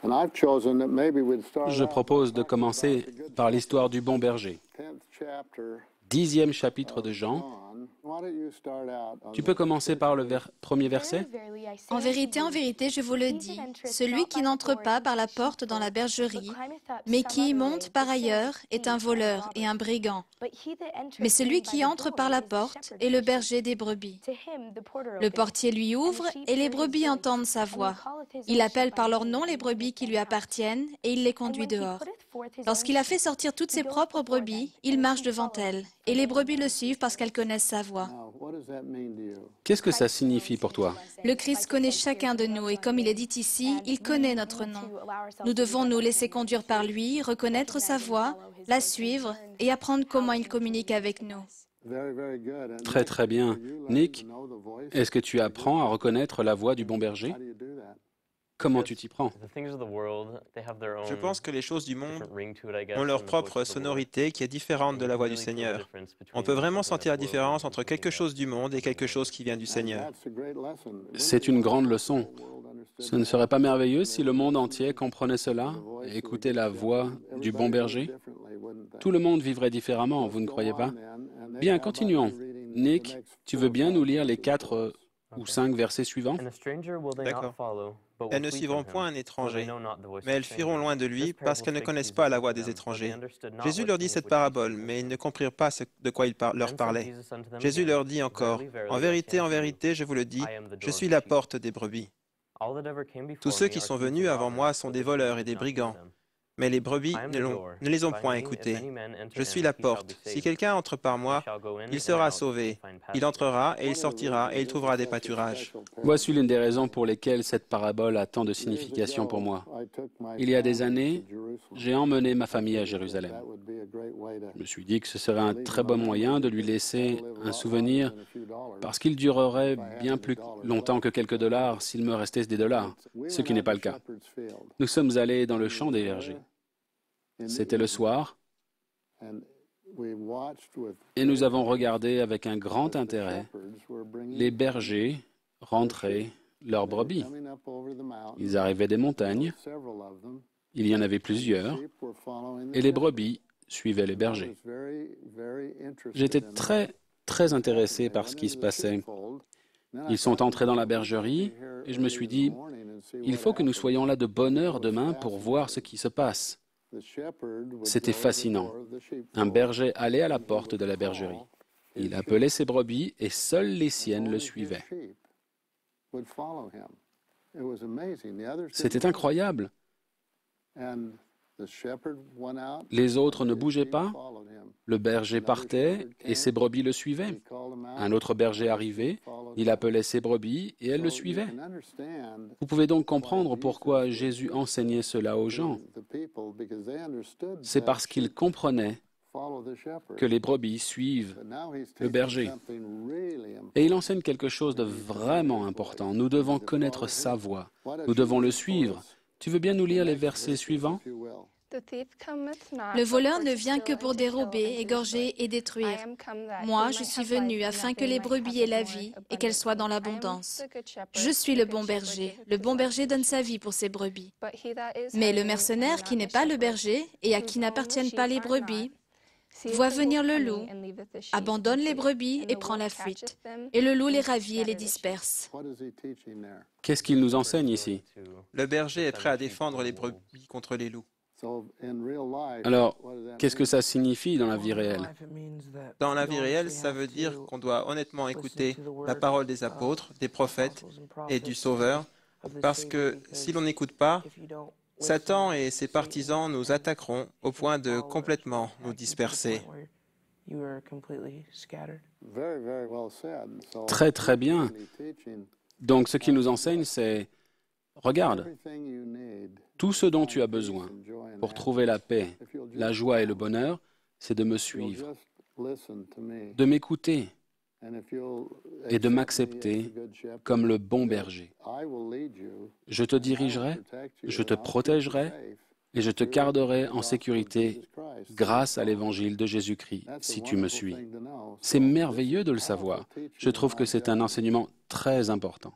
Je propose de commencer par l'histoire du bon berger. 10e chapitre de Jean. Tu peux commencer par le premier verset? En vérité, je vous le dis, celui qui n'entre pas par la porte dans la bergerie, mais qui y monte par ailleurs, est un voleur et un brigand. Mais celui qui entre par la porte est le berger des brebis. Le portier lui ouvre et les brebis entendent sa voix. Il appelle par leur nom les brebis qui lui appartiennent et il les conduit dehors. Lorsqu'il a fait sortir toutes ses propres brebis, il marche devant elles et les brebis le suivent parce qu'elles connaissent sa voix. Qu'est-ce que ça signifie pour toi? Le Christ connaît chacun de nous et comme il est dit ici, il connaît notre nom. Nous devons nous laisser conduire par lui, reconnaître sa voix, la suivre et apprendre comment il communique avec nous. Très très bien. Nick, est-ce que tu apprends à reconnaître la voix du bon berger? Comment tu t'y prends? Je pense que les choses du monde ont leur propre sonorité qui est différente de la voix du Seigneur. On peut vraiment sentir la différence entre quelque chose du monde et quelque chose qui vient du Seigneur. C'est une grande leçon. Ce ne serait pas merveilleux si le monde entier comprenait cela et écoutait la voix du bon berger? Tout le monde vivrait différemment, vous ne croyez pas? Bien, continuons. Nick, tu veux bien nous lire les 4 ou 5 versets suivants? D'accord. Elles ne suivront point un étranger, mais elles fuiront loin de lui parce qu'elles ne connaissent pas la voix des étrangers. Jésus leur dit cette parabole, mais ils ne comprirent pas de quoi il leur parlait. Jésus leur dit encore, en vérité, je vous le dis, je suis la porte des brebis. Tous ceux qui sont venus avant moi sont des voleurs et des brigands. Mais les brebis ne les ont point écoutés. Je suis la porte. Si quelqu'un entre par moi, il sera sauvé. Il entrera et il sortira et il trouvera des pâturages. Voici l'une des raisons pour lesquelles cette parabole a tant de signification pour moi. Il y a des années, j'ai emmené ma famille à Jérusalem. Je me suis dit que ce serait un très bon moyen de lui laisser un souvenir parce qu'il durerait bien plus longtemps que quelques dollars s'il me restait des dollars, ce qui n'est pas le cas. Nous sommes allés dans le champ des vergers. C'était le soir et nous avons regardé avec un grand intérêt les bergers rentrer leurs brebis. Ils arrivaient des montagnes, il y en avait plusieurs, et les brebis suivaient les bergers. J'étais très intéressé par ce qui se passait. Ils sont entrés dans la bergerie et je me suis dit, il faut que nous soyons là de bonne heure demain pour voir ce qui se passe. C'était fascinant. Un berger allait à la porte de la bergerie. Il appelait ses brebis et seules les siennes le suivaient. C'était incroyable. Les autres ne bougeaient pas. Le berger partait et ses brebis le suivaient. Un autre berger arrivait, il appelait ses brebis et elles le suivaient. Vous pouvez donc comprendre pourquoi Jésus enseignait cela aux gens. C'est parce qu'il comprenait que les brebis suivent le berger. Et il enseigne quelque chose de vraiment important. Nous devons connaître sa voix. Nous devons le suivre. Tu veux bien nous lire les versets suivants? Le voleur ne vient que pour dérober, égorger et détruire. Moi, je suis venu afin que les brebis aient la vie et qu'elles soient dans l'abondance. Je suis le bon berger. Le bon berger donne sa vie pour ses brebis. Mais le mercenaire qui n'est pas le berger et à qui n'appartiennent pas les brebis, voit venir le loup, abandonne les brebis et prend la fuite. Et le loup les ravit et les disperse. Qu'est-ce qu'il nous enseigne ici? Le berger est prêt à défendre les brebis contre les loups. Alors, qu'est-ce que ça signifie dans la vie réelle? Dans la vie réelle, ça veut dire qu'on doit honnêtement écouter la parole des apôtres, des prophètes et du Sauveur, parce que si l'on n'écoute pas, Satan et ses partisans nous attaqueront au point de complètement nous disperser. Très, très bien. Donc, ce qu'il nous enseigne, c'est, regarde, tout ce dont tu as besoin pour trouver la paix, la joie et le bonheur, c'est de me suivre, de m'écouter et de m'accepter comme le bon berger. Je te dirigerai, je te protégerai et je te garderai en sécurité grâce à l'évangile de Jésus-Christ, si tu me suis. C'est merveilleux de le savoir. Je trouve que c'est un enseignement très important.